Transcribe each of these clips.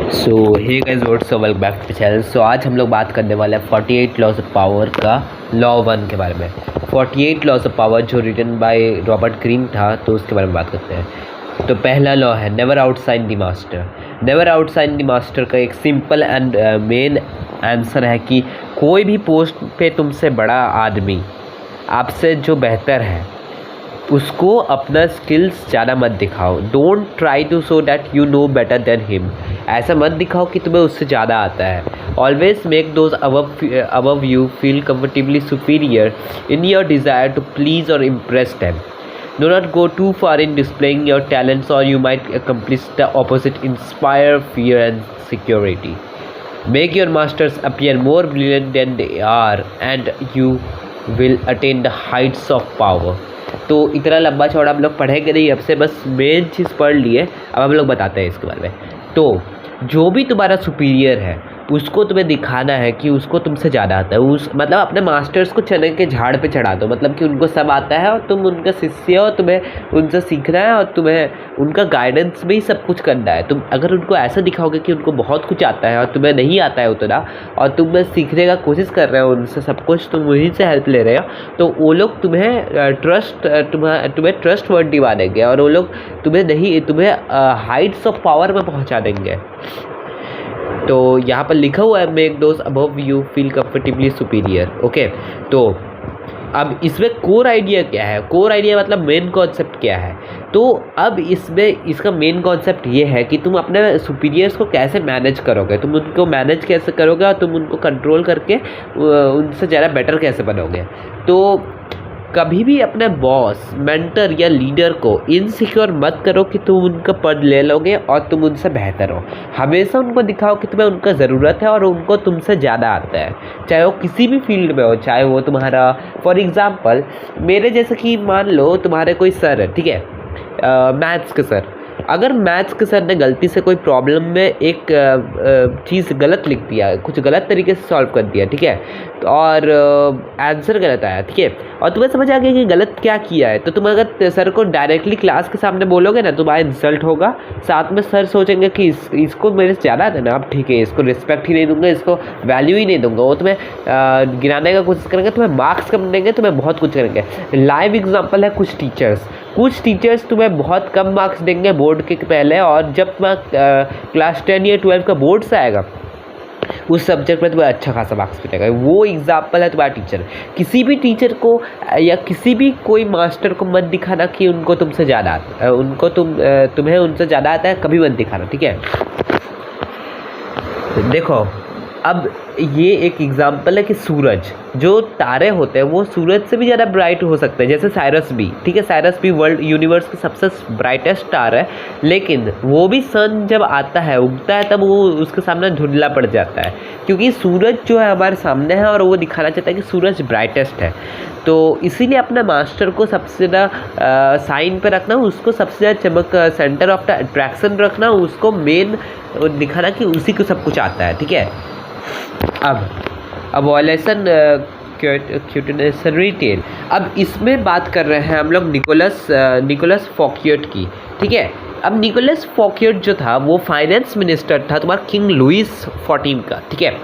So hey guys what's up, welcome back to channel. So आज हम लोग बात करने वाले हैं 48 लॉज ऑफ पावर का लॉ 1 के बारे में। 48 लॉज ऑफ पावर जो रिटन बाय रॉबर्ट ग्रीन था, तो उसके बारे में बात करते हैं। तो पहला लॉ है never outshine the master. Never outshine the master का एक सिंपल एंड मेन आंसर है कि कोई भी पोस्ट पे तुमसे बड़ा आदमी, आपसे जो बेहतर है, उसको अपना स्किल्स ज़्यादा मत दिखाओ। Don't try to show that you know better than him. ऐसा मत दिखाओ कि तुम्हें उससे ज़्यादा आता है। Always make those above you feel comfortably superior in your desire to please और impress them. Do not go too far in displaying your talents or you might accomplish the opposite, inspire fear and security. Make your masters appear more brilliant than they are and you will attain the heights of power. तो इतना लंबा चौड़ा हम लोग पढ़ेंगे नहीं, अब से बस मेन चीज़ पढ़ लिए। अब हम लोग बताते हैं इसके बारे में। तो जो भी तुम्हारा सुपीरियर है उसको तुम्हें दिखाना है कि उसको तुमसे ज़्यादा आता है। उस मतलब अपने मास्टर्स को चने के झाड़ पे चढ़ा दो, मतलब कि उनको सब आता है और तुम उनका शिष्य हो, तुम्हें उनसे सीखना है और तुम्हें उनका गाइडेंस में ही सब कुछ करना है। तुम अगर उनको ऐसा दिखाओगे कि उनको बहुत कुछ आता है और तुम्हें नहीं आता है उतना, और तुम सीखने का कोशिश कर रहे हो उनसे सब कुछ, तुम वहीं से हेल्प ले रहे हो, तो वो लोग तुम्हें ट्रस्ट वर्दी मानेंगे और वो लोग तुम्हें हाइट्स ऑफ पावर में पहुँचा देंगे। तो यहाँ पर लिखा हुआ है make those above you feel comfortably superior. Okay, तो अब इसमें कोर आइडिया क्या है? कोर आइडिया मतलब मेन कॉन्सेप्ट क्या है? तो अब इसमें इसका मेन कॉन्सेप्ट ये है कि तुम अपने सुपीरियर्स को कैसे मैनेज करोगे, तुम उनको मैनेज कैसे करोगे और तुम उनको कंट्रोल करके उनसे ज़्यादा बेटर कैसे बनोगे। तो कभी भी अपने बॉस, मेंटर या लीडर को इनसिक्योर मत करो कि तुम उनका पद ले लोगे और तुम उनसे बेहतर हो। हमेशा उनको दिखाओ कि तुम्हें उनका ज़रूरत है और उनको तुमसे ज़्यादा आता है, चाहे वो किसी भी फील्ड में हो, चाहे वो तुम्हारा फॉर एग्ज़ाम्पल मेरे जैसे कि मान लो तुम्हारे कोई सर है, ठीक है, मैथ्स के सर। अगर मैथ्स के सर ने गलती से कोई प्रॉब्लम में एक चीज़ गलत लिख दिया, कुछ गलत तरीके से सॉल्व कर दिया, ठीक है, और आंसर गलत आया, ठीक है, और तुम्हें समझ आ गया कि गलत क्या किया है, तो तुम अगर सर को डायरेक्टली क्लास के सामने बोलोगे ना, तुम्हारा इंसल्ट होगा। साथ में सर सोचेंगे कि इसको मेरे से ज़्यादा था ना, अब ठीक है, इसको रिस्पेक्ट ही नहीं दूंगा, इसको वैल्यू ही नहीं दूंगा। वो तुम्हें गिराने का कोशिश करेंगे, तुम्हें मार्क्स कम देंगे, तुम्हें बहुत कुछ करेंगे। लाइव एग्जाम्पल है कुछ टीचर्स तुम्हें बहुत कम मार्क्स देंगे बोर्ड के पहले, और जब क्लास 10 या 12 का बोर्ड से आएगा उस सब्जेक्ट में तुम्हें अच्छा खासा मार्क्स मिलेगा। वो एग्जाम्पल है तुम्हारा टीचर। किसी भी टीचर को या किसी भी कोई मास्टर को मत दिखाना कि उनको तुमसे ज़्यादा आता है, तुम्हें उनसे ज़्यादा आता है, कभी मत दिखाना, ठीक है। देखो, अब ये एक एग्जाम्पल है कि सूरज, जो तारे होते हैं वो सूरज से भी ज़्यादा ब्राइट हो सकते हैं, जैसे साइरस बी, ठीक है। साइरस बी वर्ल्ड यूनिवर्स का सबसे ब्राइटेस्ट स्टार है, लेकिन वो भी सन जब आता है, उगता है, तब वो उसके सामने धुंधला पड़ जाता है, क्योंकि सूरज जो है हमारे सामने है और वो दिखाना चाहता है कि सूरज ब्राइटेस्ट है। तो इसीलिए अपना मास्टर को सबसे ज़्यादा साइन पे रखना, उसको सबसे ज़्यादा चमक, सेंटर ऑफ द अट्रैक्शन रखना, उसको मेन दिखाना कि उसी को सब कुछ आता है, ठीक है। अब वॉलेसन रिटेल, अब इसमें बात कर रहे हैं हम लोग निकोलस फौक्योट की, ठीक है। अब निकोलस फौक्योट जो था वो फाइनेंस मिनिस्टर था तुम्हारा किंग लुइस 14 का, ठीक है।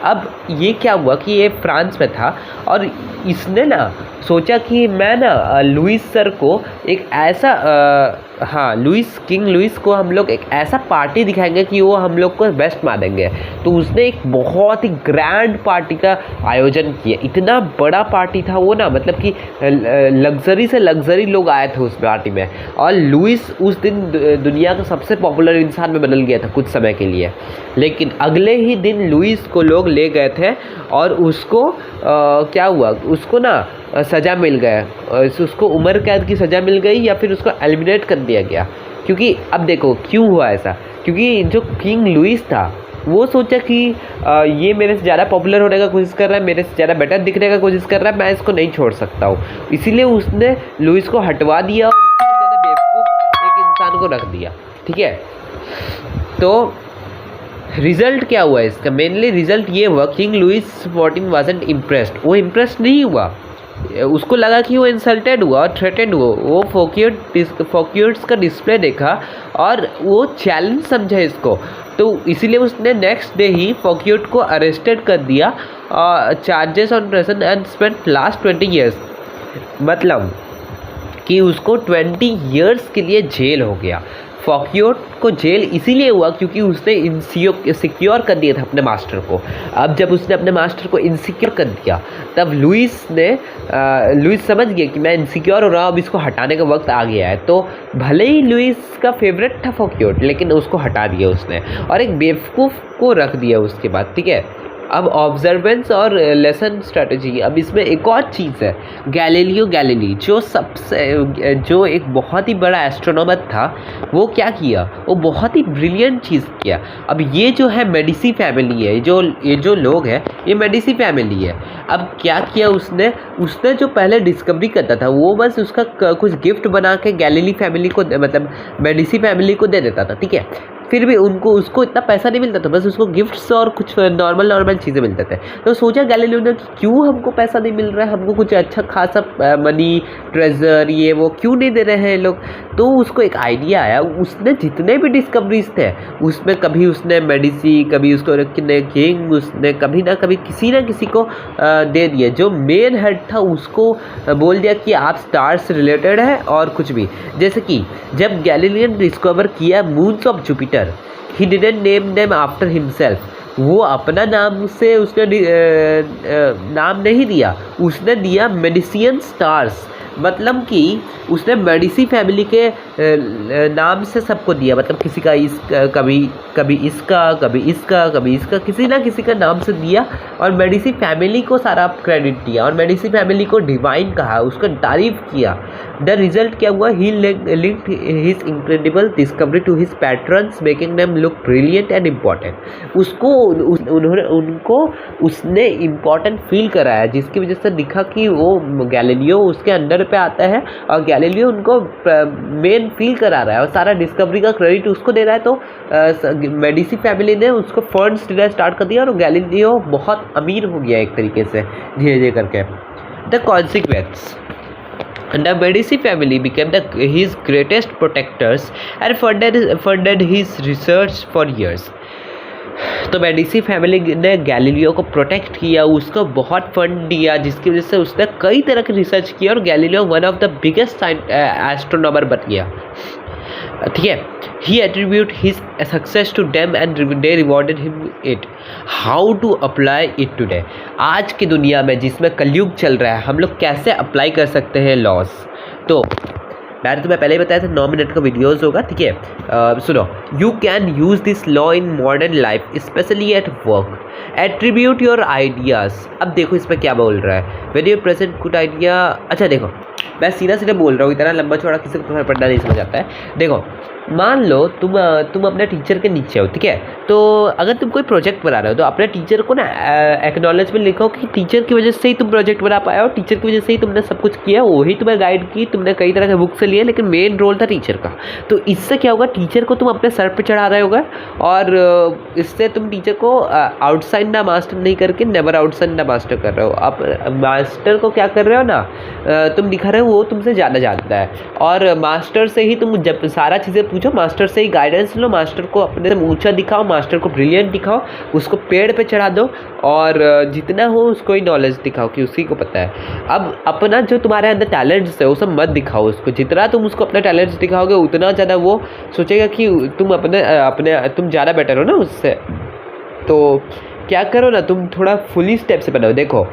अब ये क्या हुआ कि ये फ्रांस में था और इसने ना सोचा कि मैं ना लुइस सर को एक ऐसा किंग लुइस को हम लोग एक ऐसा पार्टी दिखाएंगे कि वो हम लोग को बेस्ट मानेंगे। तो उसने एक बहुत ही ग्रैंड पार्टी का आयोजन किया। इतना बड़ा पार्टी था वो ना, मतलब कि लग्जरी से लग्जरी लोग आए थे उस पार्टी में, और लुइस उस दिन दुनिया का सबसे पॉपुलर इंसान में बदल गया था कुछ समय के लिए। लेकिन अगले ही दिन लुइस को लोग ले गए थे और उसको क्या हुआ, उसको ना सज़ा मिल गया, उसको उम्र कैद की सज़ा मिल गई या फिर उसको एलिमिनेट कर दिया गया। क्योंकि अब देखो क्यों हुआ ऐसा, क्योंकि जो किंग लुइस था वो सोचा कि ये मेरे से ज़्यादा पॉपुलर होने का कोशिश कर रहा है, मेरे से ज़्यादा बेटर दिखने का कोशिश कर रहा है, मैं इसको नहीं छोड़ सकता हूँ। इसीलिए उसने लुइस को हटवा दिया और इससे ज़्यादा बेवकूफ़ एक इंसान को रख दिया, ठीक है। तो रिजल्ट क्या हुआ इसका? मेनली रिजल्ट ये हुआ, किंग लुइस 14 वाजंट इम्प्रेस्ड, वो इम्प्रेस नहीं हुआ। उसको लगा कि वो इंसल्टेड हुआ और थ्रेटेंड हुआ। वो फोक्यूट्स का डिस्प्ले देखा और वो चैलेंज समझा इसको, तो इसीलिए उसने नेक्स्ट डे ही फोक्यूट को अरेस्टेड कर दिया, charges on present and spent last 20 years. मतलब कि उसको 20 ईयर्स के लिए जेल हो गया। फोक्यूट को जेल इसीलिए हुआ क्योंकि उसने सिक्योर कर दिया था अपने मास्टर को। अब जब उसने अपने मास्टर को इनसिक्योर कर दिया, तब लुइस समझ गया कि मैं इनसिक्योर हो रहा हूँ, अब इसको हटाने का वक्त आ गया है। तो भले ही लुइस का फेवरेट था फोक्यूट, लेकिन उसको हटा दिया उसने और एक बेवकूफ़ को रख दिया उसके बाद, ठीक है। अब ऑब्जर्वेंस और लेसन स्ट्रेटजी, अब इसमें एक और चीज़ है। गैलीलियो गैलीली जो एक बहुत ही बड़ा एस्ट्रोनॉमर था, वो क्या किया, वो बहुत ही ब्रिलियंट चीज़ किया। अब ये जो है मेडिसी फैमिली है, ये जो लोग हैं, ये मेडिसी फैमिली है। अब क्या किया उसने जो पहले डिस्कवरी करता था, वो बस उसका कुछ गिफ्ट बना के गैलीली फैमिली को, मतलब मेडिसी फैमिली को दे देता था, ठीक है। फिर भी उसको इतना पैसा नहीं मिलता था, बस उसको गिफ्ट्स और कुछ नॉर्मल चीज़ें मिलते थे। तो सोचा गैलीलियो ने कि क्यों हमको पैसा नहीं मिल रहा है, हमको कुछ अच्छा खासा मनी, ट्रेजर, ये वो क्यों नहीं दे रहे हैं लोग। तो उसको एक आइडिया आया। उसने जितने भी डिस्कवरीज थे उसमें कभी उसने मेडिसी, कभी उसको किंग, उसने कभी ना कभी किसी ना किसी को दे दिया। जो मेन हेड था उसको बोल दिया कि आप स्टार से रिलेटेड है और कुछ भी। जैसे कि जब गैलीलियो ने डिस्कवर किया moons of Jupiter, he didn't name them after himself. वो अपना नाम से उसने नाम नहीं दिया, उसने दिया मेडिसियन स्टार्स। मतलब कि उसने मेडिसी फैमिली के नाम से सबको दिया। मतलब किसी का कभी इसका किसी ना किसी का नाम से दिया और मेडिसी फैमिली को सारा क्रेडिट दिया और मेडिसी फैमिली को डिवाइन कहा, उसका तारीफ किया। द रिजल्ट क्या हुआ, he linked his incredible discovery to his patrons, making them look brilliant and important. उसने इम्पॉर्टेंट फील कराया, जिसकी वजह से दिखा कि वो गैलीलियो उसके अंडर पे आता है और गैलीलियो उनको मेन फील करा रहा है और सारा डिस्कवरी का क्रेडिट उसको दे रहा है। तो मेडिसी फैमिली ने उसको फंड्स देना स्टार्ट कर दिया और गैलीलियो बहुत अमीर हो गया एक तरीके से धीरे धीरे करके। The consequence, the Medici family became his greatest protectors and funded his research for years. तो मेडिसी फैमिली ने गैलीलियो को प्रोटेक्ट किया, उसको बहुत फंड दिया, जिसकी वजह से उसने कई तरह की रिसर्च किया और Galileo one of the biggest astronomer बन गया, ठीक है। He attribute his success to them and they rewarded him it. How to apply it today, आज की दुनिया में जिसमें कलयुग चल रहा है, हम लोग कैसे अप्लाई कर सकते हैं लॉस। तो मैंने तुम्हें पहले ही बताया था 9 मिनट का वीडियोज़ होगा, ठीक है। सुनो, you can use this law in modern life specially at work, attribute your ideas. अब देखो इसमें क्या बोल रहा है, when you present good idea. अच्छा देखो, मैं सीधा बोल रहा हूँ, इतना लंबा चौड़ा किसी को पढ़ना नहीं समझ आता है। देखो, मान लो तुम अपने टीचर के नीचे हो, ठीक है। तो अगर तुम कोई प्रोजेक्ट बना रहे हो तो अपने टीचर को ना एक्नॉलेजमेंट लिखो कि टीचर की वजह से ही तुम प्रोजेक्ट बना पाए हो, टीचर की वजह से ही तुमने सब कुछ किया, वही तुम्हें गाइड की, तुमने कई तरह के बुक से लिए, लेकिन मेन रोल था टीचर का। तो इससे क्या होगा, टीचर को तुम अपने सर पे चढ़ा रहे होगा और इससे तुम टीचर को आउटसाइड द मास्टर नहीं करके नेवर आउटसाइड द मास्टर कर रहे हो। आप मास्टर को क्या कर रहे हो ना, तुम दिखा रहे हो वो तुमसे ज़्यादा जानता है और मास्टर से ही तुम जब सारा चीज़ें पूछो, मास्टर से ही गाइडेंस लो, मास्टर को अपने से ऊंचा दिखाओ, मास्टर को ब्रिलियंट दिखाओ, उसको पेड़ पे चढ़ा दो और जितना हो उसको ही नॉलेज दिखाओ कि उसी को पता है। अब अपना जो तुम्हारे अंदर टैलेंट्स है वो सब मत दिखाओ उसको, जितना तुम उसको अपना टैलेंट्स दिखाओगे उतना ज़्यादा वो सोचेगा कि तुम तुम ज़्यादा बेटर हो ना उससे। तो क्या करो ना, तुम थोड़ा फुली स्टेप से बनाओ। देखो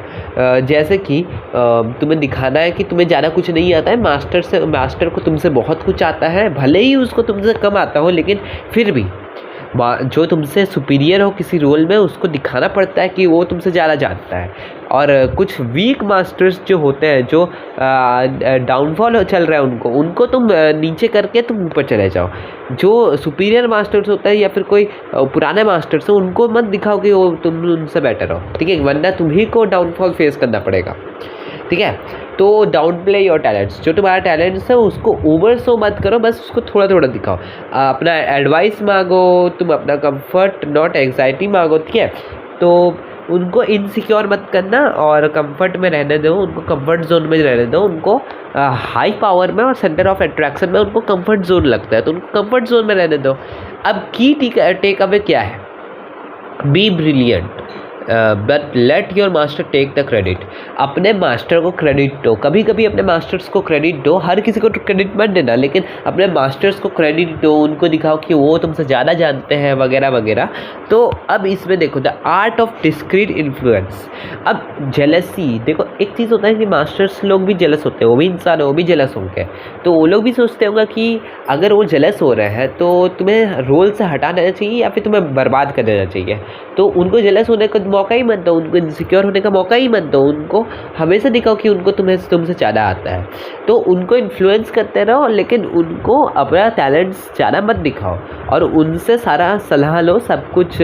जैसे कि तुम्हें दिखाना है कि तुम्हें ज़्यादा कुछ नहीं आता है, मास्टर को तुमसे बहुत कुछ आता है, भले ही उसको तुमसे कम आता हो, लेकिन फिर भी जो तुमसे सुपीरियर हो किसी रोल में, उसको दिखाना पड़ता है कि वो तुमसे ज़्यादा जानता है। और कुछ वीक मास्टर्स जो होते हैं, जो डाउनफॉल चल रहा है, उनको तुम नीचे करके तुम ऊपर चले जाओ। जो सुपीरियर मास्टर्स होता है या फिर कोई पुराने मास्टर्स हो, उनको मत दिखाओ कि वो तुम उनसे बेटर हो, ठीक है, वरना तुम्ही को डाउनफॉल फेस करना पड़ेगा, ठीक है। तो डाउन प्ले योर टैलेंट्स, जो तुम्हारा टैलेंट्स है उसको ओवर शो मत करो, बस उसको थोड़ा थोड़ा दिखाओ। अपना एडवाइस मांगो, तुम अपना कंफर्ट नॉट एंग्जाइटी मांगो, ठीक है। तो उनको इनसिक्योर मत करना और कंफर्ट में रहने दो, उनको कंफर्ट जोन में रहने दो। उनको हाई पावर में और सेंटर ऑफ अट्रैक्शन में उनको कंफर्ट जोन लगता है, तो उनको कंफर्ट जोन में रहने दो। अब की टेक अवे क्या है? Be brilliant but let your master take the credit. अपने मास्टर को क्रेडिट दो, कभी कभी अपने मास्टर्स को क्रेडिट दो, हर किसी को क्रेडिट मत देना, लेकिन अपने मास्टर्स को क्रेडिट दो, उनको दिखाओ कि वो तुमसे ज़्यादा जानते हैं वगैरह वगैरह। तो अब इसमें देखो the art of discrete influence. अब जेलसी देखो, एक चीज़ होता है कि मास्टर्स लोग भी जेलस होते हैं, वो भी इंसान है, वो भी जेलस होंगे, तो वो लोग भी सोचते होंगे कि अगर वो जेलस हो रहे हैं तो तुम्हें रोल से हटा देना चाहिए या फिर तुम्हें बर्बाद कर देना चाहिए। तो उनको जेलस होने का मौका ही मत दो, उनको इनसिक्योर होने का मौका ही मत दो, उनको हमेशा दिखाओ कि उनको तुमसे ज़्यादा आता है। तो उनको इन्फ्लुएंस करते रहो, लेकिन उनको अपना टैलेंट्स ज़्यादा मत दिखाओ और उनसे सारा सलाह लो, सब कुछ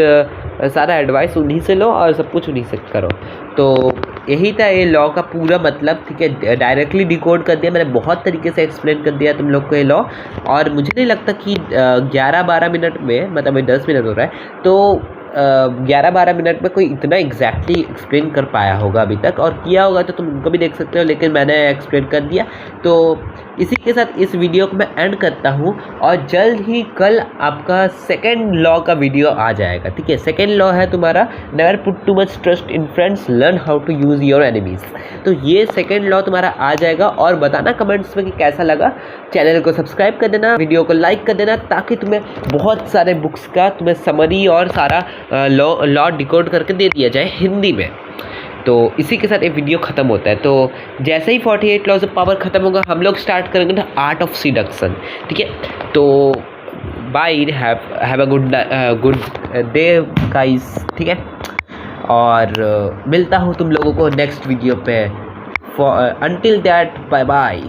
सारा एडवाइस उन्हीं से लो और सब कुछ उन्हीं से करो। तो यही था ये लॉ का पूरा मतलब, ठीक है। डायरेक्टली डिकोड कर दिया मैंने, बहुत तरीके से एक्सप्लेन कर दिया तुम लोग को ये लॉ। और मुझे नहीं लगता कि 11-12 मिनट में, मतलब 10 मिनट हो रहा है, तो 11-12 मिनट में कोई इतना एग्जैक्टली एक्सप्लेन कर पाया होगा अभी तक, और किया होगा तो तुम उनको भी देख सकते हो, लेकिन मैंने एक्सप्लेन कर दिया। तो इसी के साथ इस वीडियो को मैं एंड करता हूँ, और जल्द ही कल आपका सेकेंड लॉ का वीडियो आ जाएगा, ठीक है। सेकेंड लॉ है तुम्हारा never put too much trust in friends, learn how to use your enemies. तो ये सेकेंड लॉ तुम्हारा आ जाएगा, और बताना कमेंट्स में कि कैसा लगा। चैनल को सब्सक्राइब कर देना, वीडियो को लाइक कर देना, ताकि तुम्हें बहुत सारे बुक्स का तुम्हें समरी और सारा लॉ डिकोड करके दे दिया जाए हिंदी में। तो इसी के साथ ये वीडियो ख़त्म होता है। तो जैसे ही 48 लॉज ऑफ पावर ख़त्म होगा, हम लोग स्टार्ट करेंगे द आर्ट ऑफ सीडक्शन, ठीक है। तो bye, have a good day guys, ठीक है। और मिलता हूँ तुम लोगों को नेक्स्ट वीडियो पे। Until that, bye bye.